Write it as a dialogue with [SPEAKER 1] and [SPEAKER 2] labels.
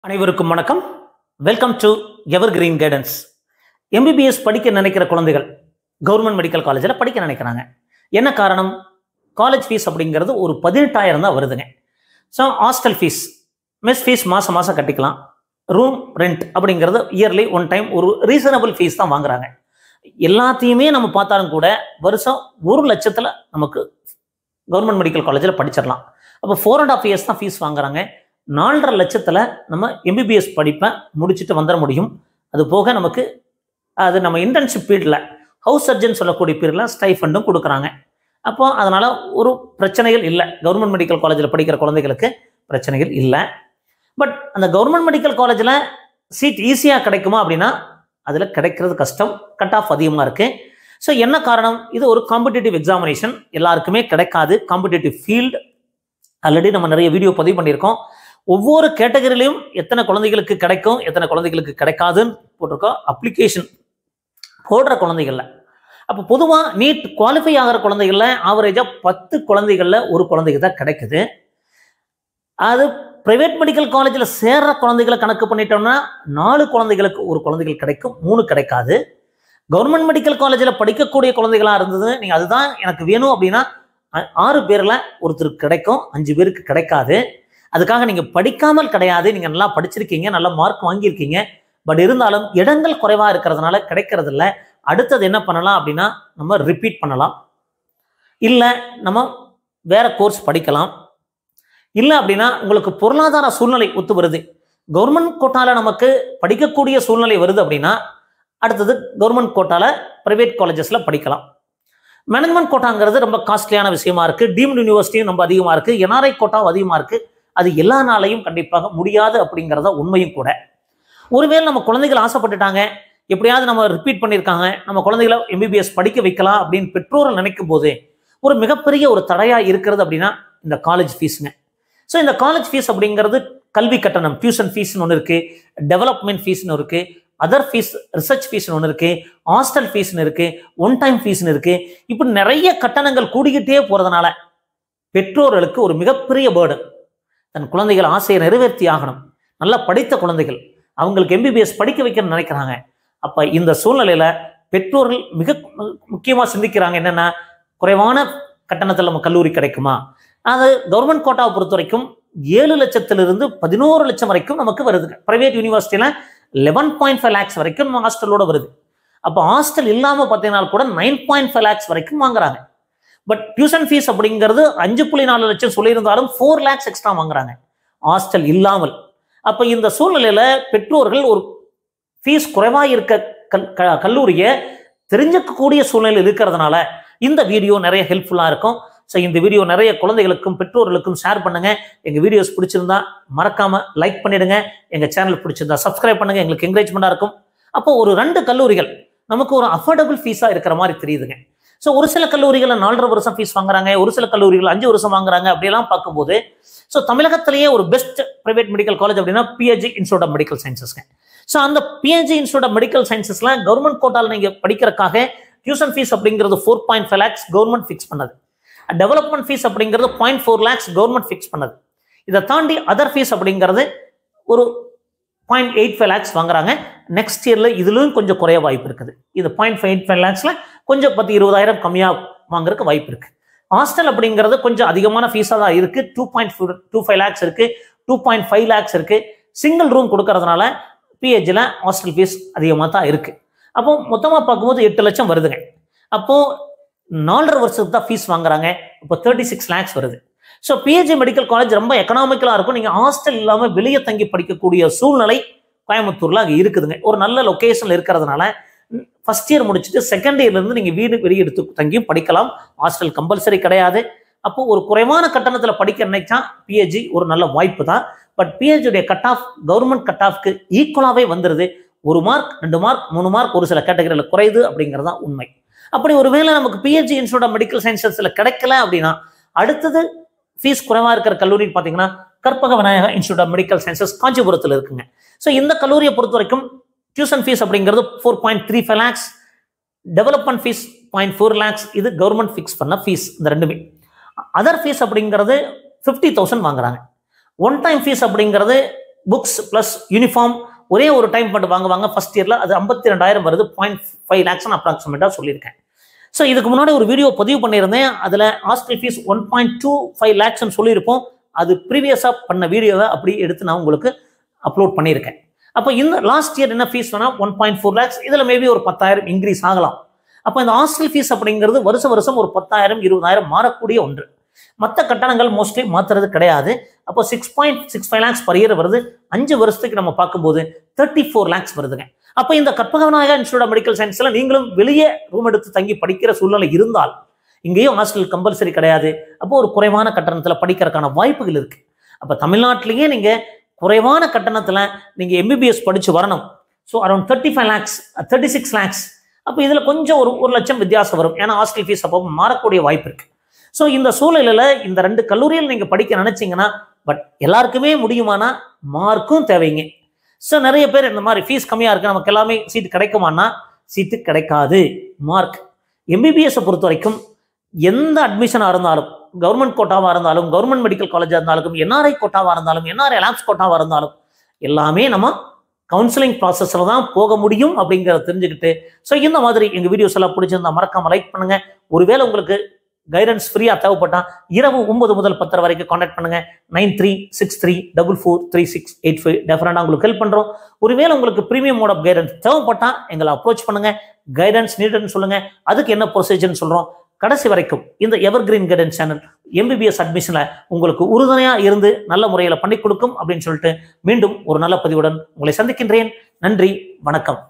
[SPEAKER 1] அனைவருக்கும் வணக்கம். Welcome to evergreen guidance. MBBS படிக்க நினைக்கிற குழந்தைகள் கவர்மெண்ட் மெடிக்கல் காலேஜில் படிக்க நினைக்கிறாங்க. என்ன காரணம்? காலேஜ் ஃபீஸ் அப்படிங்கிறது ஒரு 18,000 தான் வருதுங்க. So hostel fees, mess fees மாதம் மாதம் கட்டிக்கலாம். ரூம் ரெண்ட் அப்படிங்கிறது இயர்லி ஒன் டைம் ஒரு ரீசனபிள் ஃபீஸ் தான் வாங்குறாங்க. எல்லாத்தையுமே நம்ம பார்த்தாலும் கூட வருஷம் 1 லட்சத்தில் நமக்கு கவர்மெண்ட் மெடிக்கல் காலேஜில் படிச்சிடலாம். அப்போ 4.5 years தான் ஃபீஸ் வாங்குறாங்க. 4.5 லட்சத்தில் நம்ம MBBS படிப்பை முடிச்சுட்டு வந்துட முடியும். அது போக நமக்கு அது நம்ம இன்டர்ன்ஷிப் பீரியடில் ஹவுஸ் சர்ஜன் சொல்லக்கூடிய பீரியடில் ஸ்டைஃபண்டும் கொடுக்குறாங்க. அப்போ அதனால் ஒரு பிரச்சனைகள் இல்லை. கவர்மெண்ட் மெடிக்கல் காலேஜில் படிக்கிற குழந்தைகளுக்கு பிரச்சனைகள் இல்லை. பட் அந்த கவர்மெண்ட் மெடிக்கல் காலேஜில் சீட் ஈஸியாக கிடைக்குமா அப்படின்னா அதில் கிடைக்கிறது கஷ்டம். கட் ஆஃப் அதிகமாக இருக்குது. ஸோ என்ன காரணம்? இது ஒரு காம்படிட்டிவ் எக்ஸாமினேஷன், எல்லாருக்குமே கிடைக்காது. காம்படிட்டிவ் ஃபீல்டு ஆல்ரெடி நம்ம நிறைய வீடியோ பதிவு பண்ணியிருக்கோம். ஒவ்வொரு கேட்டகரியிலையும் எத்தனை குழந்தைகளுக்கு கிடைக்கும், எத்தனை குழந்தைகளுக்கு கிடைக்காதுன்னு போட்டிருக்கோம். அப்ளிகேஷன் போடுற குழந்தைகளில் அப்போ பொதுவாக நீட் குவாலிஃபை ஆகிற குழந்தைகளில் ஆவரேஜாக 10 குழந்தைகளில் ஒரு குழந்தைக்கு தான் கிடைக்குது. அது ப்ரைவேட் மெடிக்கல் காலேஜில் சேர்ற குழந்தைகளை கணக்கு பண்ணிட்டோம்னா 4 குழந்தைகளுக்கு ஒரு குழந்தைகள் கிடைக்கும், 3 கிடைக்காது. கவர்மெண்ட் மெடிக்கல் காலேஜில் படிக்கக்கூடிய குழந்தைகளாக இருந்தது, நீங்கள் அதுதான் எனக்கு வேணும் அப்படின்னா 6 பேரில் ஒருத்தருக்கு கிடைக்கும், 5 பேருக்கு கிடைக்காது. அதுக்காக நீங்கள் படிக்காமல் கிடையாது, நீங்கள் நல்லா படிச்சிருக்கீங்க, நல்ல மார்க் வாங்கியிருக்கீங்க. பட் இருந்தாலும் இடங்கள் குறைவாக இருக்கிறதுனால கிடைக்கிறது இல்லை. அடுத்தது என்ன பண்ணலாம் அப்படின்னா நம்ம ரிப்பீட் பண்ணலாம், இல்லை நம்ம வேற கோர்ஸ் படிக்கலாம். இல்லை அப்படின்னா உங்களுக்கு பொருளாதார சூழ்நிலை ஒத்து வருது, கவர்மெண்ட் கோட்டாவில் நமக்கு படிக்கக்கூடிய சூழ்நிலை வருது அப்படின்னா அடுத்தது கவர்மெண்ட் கோட்டாவில் ப்ரைவேட் காலேஜஸில் படிக்கலாம். மேனேஜ்மெண்ட் கோட்டாங்கிறது ரொம்ப காஸ்ட்லியான விஷயமா இருக்குது. டீம்டு யூனிவர்சிட்டியும் ரொம்ப அதிகமாக இருக்குது. NRI கோட்டாவும் அதிகமாக இருக்குது. அது எல்லா நாளையும் கண்டிப்பாக முடியாது அப்படிங்கிறத உண்மையும் கூட. ஒருவேளை நம்ம குழந்தைகள் ஆசைப்பட்டுட்டாங்க, எப்படியாவது நம்ம ரிப்பீட் பண்ணியிருக்காங்க, நம்ம குழந்தைகளை MBBS படிக்க வைக்கலாம் அப்படின்னு பெற்றோர்கள் நினைக்கும் போது ஒரு மிகப்பெரிய ஒரு தடையாக இருக்கிறது அப்படின்னா இந்த காலேஜ் ஃபீஸுங்க. ஸோ இந்த காலேஜ் ஃபீஸ் அப்படிங்கிறது கல்வி கட்டணம், டியூஷன் ஃபீஸ்னு ஒன்று இருக்குது, டெவலப்மெண்ட் ஃபீஸ்னு இருக்குது, அதர் ஃபீஸ், ரிசர்ச் ஃபீஸ்னு ஒன்று இருக்குது, ஹாஸ்டல் ஃபீஸ்னு இருக்குது, ஒன் டைம் ஃபீஸ்னு இருக்குது. இப்படி நிறைய கட்டணங்கள் கூடிக்கிட்டே போகிறதுனால பெற்றோர்களுக்கு ஒரு மிகப்பெரிய பேர்டன். தன் குழந்தைகள் ஆசையை நிறைவேற்றி ஆகணும். நல்லா படித்த குழந்தைகள், அவங்களுக்கு MBBS படிக்க வைக்கணும்னு நினைக்கிறாங்க. அப்போ இந்த சூழ்நிலையில் பெற்றோர்கள் மிக முக்கியமாக சிந்திக்கிறாங்க, என்னென்னா குறைவான கட்டணத்தில் நம்ம கல்லூரி கிடைக்குமா? அது கவர்மெண்ட் கோட்டாவை பொறுத்த வரைக்கும் 7 லட்சத்திலிருந்து 11 லட்சம் வரைக்கும் நமக்கு வருது. ப்ரைவேட் யூனிவர்சிட்டியில் 11.5 lakhs வரைக்கும் நம்ம ஹாஸ்டலோட வருது. அப்போ ஹாஸ்டல் இல்லாமல் பார்த்தீங்கன்னா கூட 9.5 lakhs வரைக்கும் வாங்குறாங்க. பட் டியூஷன் ஃபீஸ் அப்படிங்கிறது 5.4 லட்சம் சொல்லியிருந்தாலும் 4 lakhs எக்ஸ்ட்ரா வாங்குறாங்க ஹாஸ்டல் இல்லாமல். அப்போ இந்த சூழ்நிலையில் பெற்றோர்கள் ஒரு ஃபீஸ் குறைவாக இருக்க கல்லூரியை தெரிஞ்சிக்கக்கூடிய சூழ்நிலை இருக்கிறதுனால இந்த வீடியோ நிறைய ஹெல்ப்ஃபுல்லாக இருக்கும். ஸோ இந்த வீடியோ நிறைய குழந்தைகளுக்கும் பெற்றோர்களுக்கும் ஷேர் பண்ணுங்கள். எங்கள் வீடியோஸ் பிடிச்சிருந்தா மறக்காமல் லைக் பண்ணிவிடுங்க. எங்கள் சேனல் பிடிச்சிருந்தா சப்ஸ்கிரைப் பண்ணுங்கள், எங்களுக்கு என்கரேஜ்மெண்ட்டாக இருக்கும். அப்போ ஒரு 2 கல்லூரிகள் நமக்கு ஒரு அஃபோர்டபுள் ஃபீஸாக இருக்கிற மாதிரி தெரியுதுங்க. ஸோ ஒரு சில கல்லூரிகளில் 4.5 வருஷம் ஃபீஸ் வாங்குறாங்க, ஒரு சில கல்லூரிகள் 5 வருஷம் வாங்குறாங்க. அப்படியெல்லாம் பார்க்கும்போது ஸோ தமிழகத்திலேயே ஒரு பெஸ்ட் ப்ரைவேட் மெடிக்கல் காலேஜ் அப்படின்னா PHG இன்ஸ்டியூட் ஆஃப் மெடிக்கல் சயின்சஸ்ங்க. ஸோ அந்த PHG இன்ஸ்டியூட் ஆஃப் மெடிக்கல் சயின்சஸ்ல கவர்மெண்ட் கோட்டாவில் நீங்கள் படிக்கிறதுக்காக டியூஷன் ஃபீஸ் அப்படிங்கிறது 4.5 lakhs கவர்மெண்ட் ஃபிக்ஸ் பண்ணது. டெவலப்மெண்ட் ஃபீஸ் அப்படிங்கிறது 0.4 lakhs கவர்மெண்ட் ஃபிக்ஸ் பண்ணது. இதை தாண்டி அதர் ஃபீஸ் அப்படிங்கிறது ஒரு 0.85 lakhs வாங்குறாங்க. நெக்ஸ்ட் இயரில் இதுலையும் கொஞ்சம் குறைய வாய்ப்பு இருக்குது. இது 0.85 lakhsல கொஞ்சம் 10-20,000 கம்மியாக வாங்குறதுக்கு வாய்ப்பு இருக்குது. ஹாஸ்டல் அப்படிங்கிறது கொஞ்சம் அதிகமான ஃபீஸாக தான் இருக்குது. 2.25 lakhs இருக்குது, 2.5 lakhs இருக்குது. சிங்கிள் ரூம் கொடுக்கறதுனால PHGயில் ஹாஸ்டல் ஃபீஸ் அதிகமாக தான் இருக்குது. அப்போ மொத்தமாக பார்க்கும்போது 8 லட்சம் வருதுங்க. அப்போது 4.5 வருஷத்துக்கு தான் ஃபீஸ் வாங்குறாங்க. இப்போ 36 lakhs வருது. ஸோ PHG மெடிக்கல் காலேஜ் ரொம்ப எக்கனாமிக்கலாக இருக்கும். நீங்கள் ஹாஸ்டல் இல்லாமல் வெளியே தங்கி படிக்கக்கூடிய சூழ்நிலை கோயம்புத்தூரில் அங்கே இருக்குதுங்க. ஒரு நல்ல லொக்கேஷனில் இருக்கிறதுனால ஃபர்ஸ்ட் இயர் முடிச்சுட்டு செகண்ட் இயர்லேருந்து நீங்கள் வீடு வெளியே எடுத்து தங்கியும் படிக்கலாம். ஹாஸ்டல் கம்பல்சரி கிடையாது. அப்போது ஒரு குறைவான கட்டணத்தில் படிக்க நினைச்சா PHG ஒரு நல்ல வாய்ப்பு தான். பட் PHGயுடைய கட் ஆஃப் கவர்மெண்ட் கட் ஆஃப்க்கு ஈக்குவலாகவே வந்துடுது. 1 மார்க் 2 மார்க் 3 மார்க் ஒரு சில கேட்டகரியில் குறையுது அப்படிங்கிறது தான் உண்மை. அப்படி ஒருவேளை நமக்கு PHG இன்ஸ்டியூட் ஆஃப் மெடிக்கல் சயின்சஸில் கிடைக்கல அப்படின்னா அடுத்தது ஃபீஸ் குறைவாக இருக்கிற கல்லூரின்னு பார்த்தீங்கன்னா Karpaga Vinayaga institute of medical sciences காஞ்சிபுரத்தில் இருக்குங்க. ஸோ இந்த கல்லூரியை பொறுத்த வரைக்கும் டியூஷன் ஃபீஸ் அப்படிங்கிறது 4.35 lakhs, டெவலப்மெண்ட் ஃபீஸ் 0.4 lakhs. இது கவர்மெண்ட் ஃபிக்ஸ் பண்ண ஃபீஸ். இந்த ரெண்டுமே. அதர் ஃபீஸ் அப்படிங்கிறது 50,000 வாங்குறாங்க. ஒன் டைம் ஃபீஸ் அப்படிங்கிறது புக்ஸ் ப்ளஸ் யூனிஃபார்ம் ஒரே ஒரு டைம் மட்டும் வாங்குவாங்க ஃபர்ஸ்ட் இயரில். அது 52,000 வருது. 0.5 lakhs அப்ராக்சிமேட்டாக சொல்லியிருக்கேன். ஸோ இதுக்கு முன்னாடி ஒரு வீடியோ பதிவு பண்ணியிருந்தேன். அதில் ஹாஸ்டல் ஃபீஸ் 1.25 lakhs சொல்லியிருப்போம். அது ப்ரீவியஸாக பண்ண வீடியோவை அப்படி எடுத்து நான் உங்களுக்கு அப்லோட் பண்ணியிருக்கேன். அப்போ இந்த லாஸ்ட் இயர் என்ன ஃபீஸ் வேணால் 1.4 lakhs, இதில் மேபி ஒரு 10,000 இன்க்ரீஸ் ஆகலாம். அப்போ இந்த ஹாஸ்டல் ஃபீஸ் அப்படிங்கிறது வருஷம் ஒரு 10,000 20,000 மாறக்கூடிய ஒன்று. மற்ற கட்டணங்கள் மோஸ்ட்லி மாற்றுறது கிடையாது. அப்போ 6.65 lakhs per year வருது. 5 வருஷத்துக்கு நம்ம பார்க்கும்போது 34 lakhs வருதுங்க. அப்போ இந்த கற்பகவிநாயகா இன்ஸ்டிடியூட் ஆஃப் மெடிக்கல் சயின்ஸ்ல நீங்களும் வெளியே ரூம் எடுத்து தங்கி படிக்கிற சூழ்நிலை இருந்தால், இங்கேயும் ஹாஸ்டல் கம்பல்சரி கிடையாது. அப்போ ஒரு குறைவான கட்டணத்தில் படிக்கிறதுக்கான வாய்ப்புகள் இருக்கு. அப்போ தமிழ்நாட்டிலேயே நீங்க குறைவான கட்டணத்தில் நீங்க எம்பிபிஎஸ் படிச்சு வரணும். So around 35 lakhs 36 lakhs. அப்போ இதில் கொஞ்சம் ஒரு லட்சம் வித்தியாசம் வரும். ஏன்னா ஹாஸ்டல் ஃபீஸ் அப்போ மாறக்கூடிய வாய்ப்பு இருக்கு. ஸோ இந்த சூழலில் இந்த 2 கல்லூரியில் நீங்கள் படிக்க நினைச்சிங்கன்னா, பட் எல்லாருக்குமே முடியுமானா மார்க்கும் தேவைங்க. ஸோ நிறைய பேர் இந்த மாதிரி ஃபீஸ் கம்மியாக இருக்குது, நமக்கு எல்லாமே சீட்டு கிடைக்குமானா சீட்டு கிடைக்காது. மார்க் எம்பிபிஎஸ்ஸை பொறுத்த வரைக்கும் எந்த அட்மிஷனாக இருந்தாலும், கவர்மெண்ட் கோட்டாவாக இருந்தாலும், கவர்மெண்ட் மெடிக்கல் காலேஜாக இருந்தாலும், என்ஆர்ஐ கோட்டாவாக இருந்தாலும், என்ஆர்ஐ லேப்ஸ் கோட்டாவாக இருந்தாலும், எல்லாமே நம்ம கவுன்சிலிங் ப்ராசஸில் தான் போக முடியும் அப்படிங்கிறத தெரிஞ்சுக்கிட்டு, ஸோ இந்த மாதிரி எங்கள் வீடியோஸ் எல்லாம் பிடிச்சிருந்தா மறக்காம லைக் பண்ணுங்க. ஒருவேளை உங்களுக்கு கைடன்ஸ் ஃப்ரீயாக தேவைப்பட்டா இரவு 9 முதல் 10 வரைக்கும் கான்டாக்ட் பண்ணுங்க. 9363443685. டெஃபரெண்டாக உங்களுக்கு ஹெல்ப் பண்ணுறோம். ஒருவேளை உங்களுக்கு ப்ரீமியம் மோட் ஆஃப் கைடன்ஸ் தேவைப்பட்டா எங்களை அப்ரோச் பண்ணுங்க. கைடன்ஸ் நீடுன்னு சொல்லுங்க, அதுக்கு என்ன ப்ரொசீஜர்னு சொல்கிறோம். கடைசி வரைக்கும் இந்த evergreen guidance channel MBBS அட்மிஷனில் உங்களுக்கு உறுதுணையாக இருந்து நல்ல முறையில் பண்ணி கொடுக்கும் அப்படின்னு சொல்லிட்டு மீண்டும் ஒரு நல்ல பதிவுடன் உங்களை சந்திக்கின்றேன். நன்றி, வணக்கம்.